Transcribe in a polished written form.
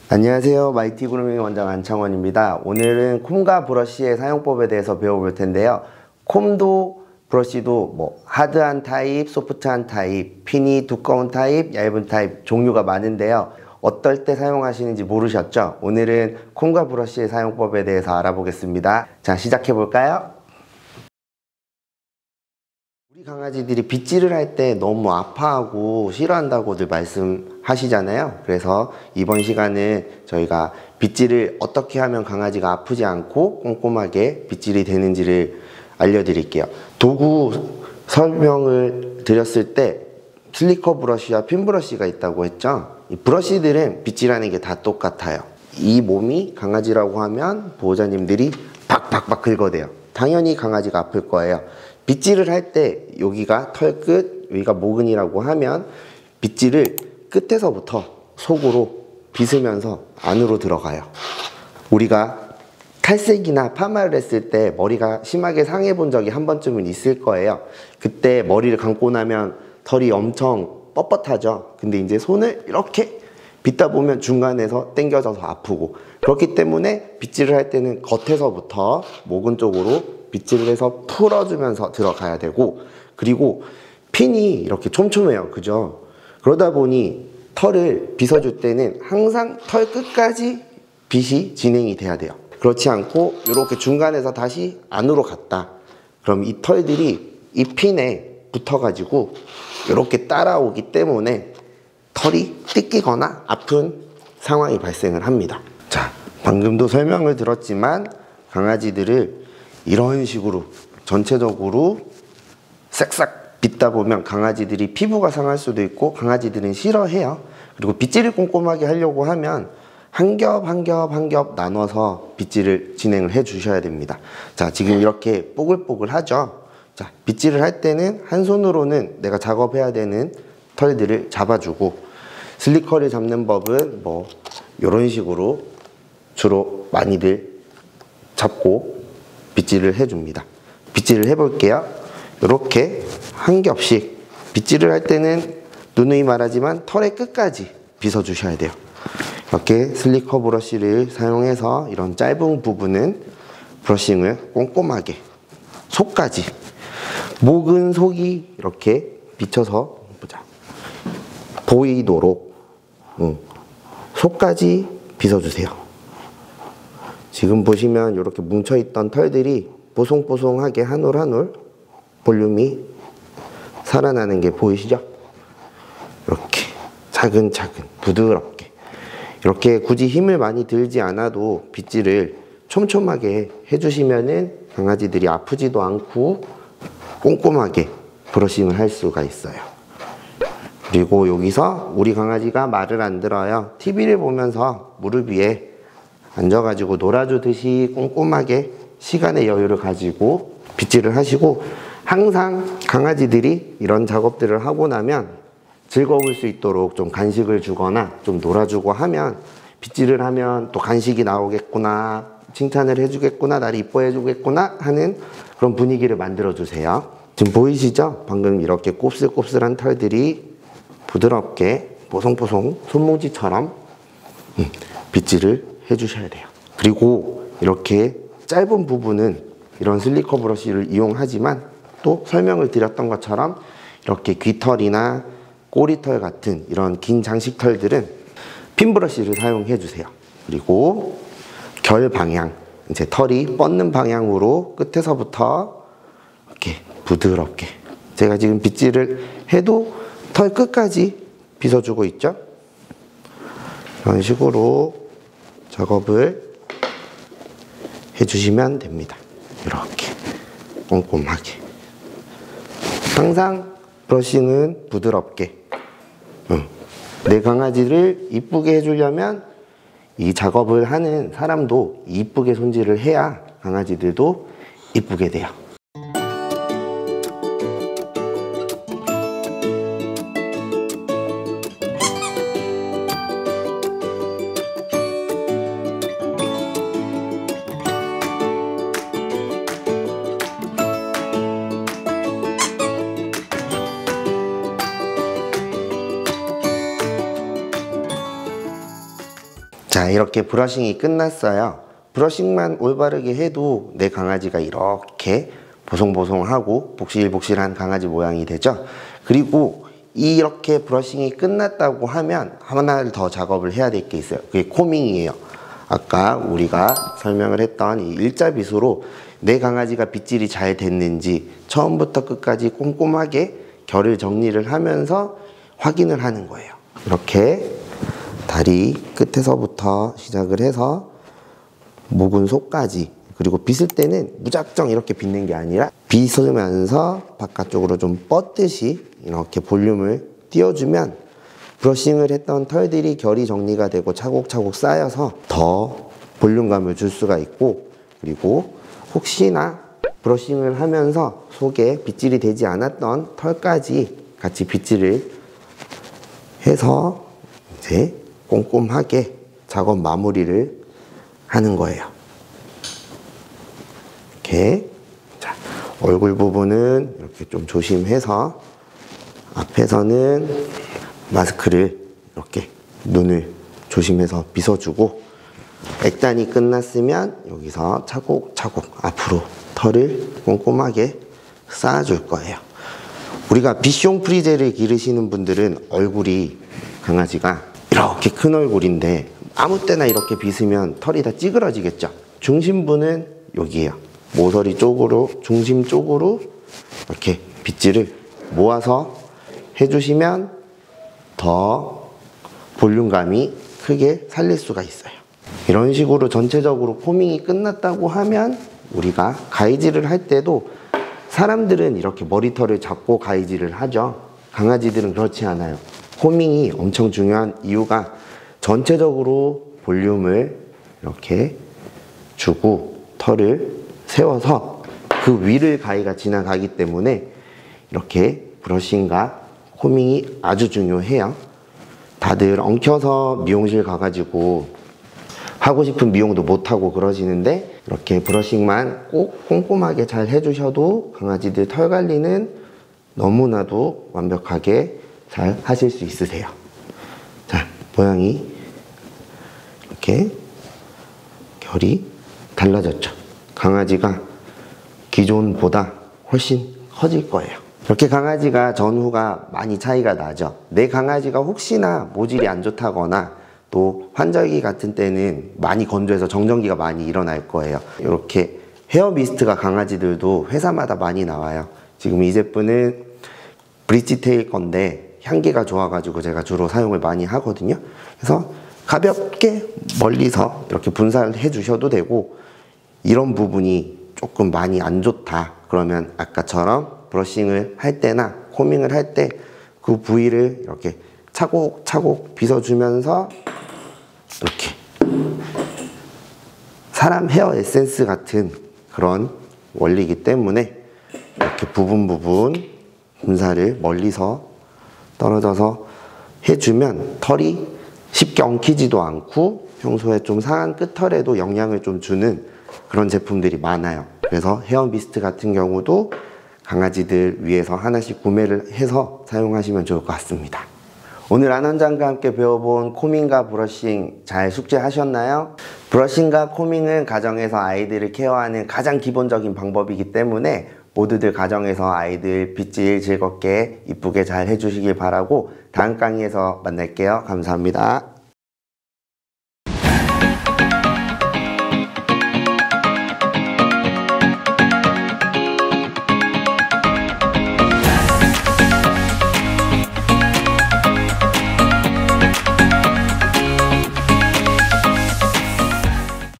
안녕하세요. 마이티 그루밍 원장 안창원입니다. 오늘은 콤과 브러쉬의 사용법에 대해서 배워볼 텐데요. 콤도 브러쉬도 뭐 하드한 타입, 소프트한 타입, 핀이 두꺼운 타입, 얇은 타입 종류가 많은데요. 어떨 때 사용하시는지 모르셨죠? 오늘은 콤과 브러쉬의 사용법에 대해서 알아보겠습니다. 자, 시작해 볼까요? 우리 강아지들이 빗질을 할 때 너무 아파하고 싫어한다고들 말씀하시잖아요. 그래서 이번 시간은 저희가 빗질을 어떻게 하면 강아지가 아프지 않고 꼼꼼하게 빗질이 되는지를 알려드릴게요. 도구 설명을 드렸을 때 슬리커 브러쉬와 핀 브러쉬가 있다고 했죠. 이 브러쉬들은 빗질하는 게 다 똑같아요. 이 몸이 강아지라고 하면 보호자님들이 박박박 긁어대요. 당연히 강아지가 아플 거예요. 빗질을 할 때 여기가 털끝, 여기가 모근이라고 하면 빗질을 끝에서부터 속으로 빗으면서 안으로 들어가요. 우리가 탈색이나 파마를 했을 때 머리가 심하게 상해 본 적이 한 번쯤은 있을 거예요. 그때 머리를 감고 나면 털이 엄청 뻣뻣하죠. 근데 이제 손을 이렇게 빗다 보면 중간에서 당겨져서 아프고, 그렇기 때문에 빗질을 할 때는 겉에서부터 모근 쪽으로 빗질을 해서 풀어주면서 들어가야 되고, 그리고 핀이 이렇게 촘촘해요. 그죠? 그러다 보니 털을 빗어줄 때는 항상 털 끝까지 빗이 진행이 돼야 돼요. 그렇지 않고 이렇게 중간에서 다시 안으로 갔다. 그럼 이 털들이 이 핀에 붙어가지고 이렇게 따라오기 때문에 털이 뜯기거나 아픈 상황이 발생을 합니다. 자, 방금도 설명을 들었지만 강아지들을 이런 식으로 전체적으로 싹싹 빗다 보면 강아지들이 피부가 상할 수도 있고 강아지들은 싫어해요. 그리고 빗질을 꼼꼼하게 하려고 하면 한 겹 한 겹 한 겹 나눠서 빗질을 진행을 해 주셔야 됩니다. 자, 지금 이렇게 뽀글뽀글 하죠. 자, 빗질을 할 때는 한 손으로는 내가 작업해야 되는 털들을 잡아주고, 슬리커를 잡는 법은 뭐 이런 식으로 주로 많이들 잡고 빗질을 해줍니다. 빗질을 해볼게요. 이렇게 한 겹씩 빗질을 할 때는 누누이 말하지만 털의 끝까지 빗어주셔야 돼요. 이렇게 슬리커 브러쉬를 사용해서 이런 짧은 부분은 브러싱을 꼼꼼하게 속까지, 목은 속이 이렇게 비쳐서 보자, 보이도록 속까지 빗어주세요. 지금 보시면 이렇게 뭉쳐있던 털들이 뽀송뽀송하게 한 올 한 올 볼륨이 살아나는 게 보이시죠? 이렇게 차근차근 부드럽게, 이렇게 굳이 힘을 많이 들지 않아도 빗질을 촘촘하게 해주시면은 강아지들이 아프지도 않고 꼼꼼하게 브러싱을 할 수가 있어요. 그리고 여기서 우리 강아지가 말을 안 들어요. TV를 보면서 무릎 위에 앉아가지고 놀아주듯이 꼼꼼하게 시간의 여유를 가지고 빗질을 하시고, 항상 강아지들이 이런 작업들을 하고 나면 즐거울 수 있도록 좀 간식을 주거나 좀 놀아주고 하면, 빗질을 하면 또 간식이 나오겠구나, 칭찬을 해주겠구나, 나를 이뻐해 주겠구나 하는 그런 분위기를 만들어 주세요. 지금 보이시죠? 방금 이렇게 곱슬곱슬한 털들이 부드럽게 뽀송뽀송 손뭉치처럼 빗질을 해주셔야 돼요. 그리고 이렇게 짧은 부분은 이런 슬리커 브러쉬를 이용하지만 또 설명을 드렸던 것처럼 이렇게 귀털이나 꼬리털 같은 이런 긴 장식털들은 핀 브러쉬를 사용해 주세요. 그리고 결 방향, 이제 털이 뻗는 방향으로 끝에서부터 이렇게 부드럽게, 제가 지금 빗질을 해도 털 끝까지 빗어주고 있죠. 이런 식으로 작업을 해주시면 됩니다. 이렇게 꼼꼼하게. 항상 브러싱은 부드럽게. 내 강아지를 이쁘게 해주려면 이 작업을 하는 사람도 이쁘게 손질을 해야 강아지들도 이쁘게 돼요. 자, 이렇게 브러싱이 끝났어요. 브러싱만 올바르게 해도 내 강아지가 이렇게 보송보송하고 복실복실한 강아지 모양이 되죠. 그리고 이렇게 브러싱이 끝났다고 하면 하나를 더 작업을 해야 될 게 있어요. 그게 코밍이에요. 아까 우리가 설명을 했던 이 일자빗으로 내 강아지가 빗질이 잘 됐는지 처음부터 끝까지 꼼꼼하게 결을 정리를 하면서 확인을 하는 거예요. 이렇게 다리 끝에서부터 시작을 해서 목은 속까지, 그리고 빗을 때는 무작정 이렇게 빗는 게 아니라 빗으면서 바깥쪽으로 좀 뻗듯이 이렇게 볼륨을 띄워주면 브러싱을 했던 털들이 결이 정리가 되고 차곡차곡 쌓여서 더 볼륨감을 줄 수가 있고, 그리고 혹시나 브러싱을 하면서 속에 빗질이 되지 않았던 털까지 같이 빗질을 해서 이제 꼼꼼하게 작업 마무리를 하는 거예요. 이렇게. 자, 얼굴 부분은 이렇게 좀 조심해서 앞에서는 마스크를 이렇게 눈을 조심해서 빗어주고, 액단이 끝났으면 여기서 차곡차곡 앞으로 털을 꼼꼼하게 쌓아줄 거예요. 우리가 비숑 프리제를 기르시는 분들은 얼굴이 강아지가 이렇게 큰 얼굴인데 아무 때나 이렇게 빗으면 털이 다 찌그러지겠죠. 중심부는 여기에요. 모서리 쪽으로, 중심 쪽으로 이렇게 빗질을 모아서 해주시면 더 볼륨감이 크게 살릴 수가 있어요. 이런 식으로 전체적으로 코밍이 끝났다고 하면 우리가 가위질을 할 때도, 사람들은 이렇게 머리털을 잡고 가위질을 하죠. 강아지들은 그렇지 않아요. 코밍이 엄청 중요한 이유가 전체적으로 볼륨을 이렇게 주고 털을 세워서 그 위를 가위가 지나가기 때문에 이렇게 브러싱과 코밍이 아주 중요해요. 다들 엉켜서 미용실 가가지고 하고 싶은 미용도 못하고 그러시는데, 이렇게 브러싱만 꼭 꼼꼼하게 잘 해주셔도 강아지들 털 관리는 너무나도 완벽하게 잘 하실 수 있으세요. 자, 모양이 이렇게 결이 달라졌죠. 강아지가 기존보다 훨씬 커질 거예요. 이렇게 강아지가 전후가 많이 차이가 나죠. 내 강아지가 혹시나 모질이 안 좋다거나 또 환절기 같은 때는 많이 건조해서 정전기가 많이 일어날 거예요. 이렇게 헤어 미스트가 강아지들도 회사마다 많이 나와요. 지금 이 제품은 브릿지테일 건데 향기가 좋아가지고 제가 주로 사용을 많이 하거든요. 그래서 가볍게 멀리서 이렇게 분사를 해주셔도 되고, 이런 부분이 조금 많이 안 좋다 그러면 아까처럼 브러싱을 할 때나 코밍을 할 때 그 부위를 이렇게 차곡차곡 빗어주면서, 이렇게 사람 헤어 에센스 같은 그런 원리이기 때문에 이렇게 부분 분사를 멀리서 떨어져서 해주면 털이 쉽게 엉키지도 않고 평소에 좀 상한 끝털에도 영향을 좀 주는 그런 제품들이 많아요. 그래서 헤어 미스트 같은 경우도 강아지들 위해서 하나씩 구매를 해서 사용하시면 좋을 것 같습니다. 오늘 안 원장과 함께 배워본 코밍과 브러싱 잘 숙지하셨나요? 브러싱과 코밍은 가정에서 아이들을 케어하는 가장 기본적인 방법이기 때문에 모두들 가정에서 아이들 빗질 즐겁게 이쁘게 잘 해주시길 바라고, 다음 강의에서 만날게요. 감사합니다.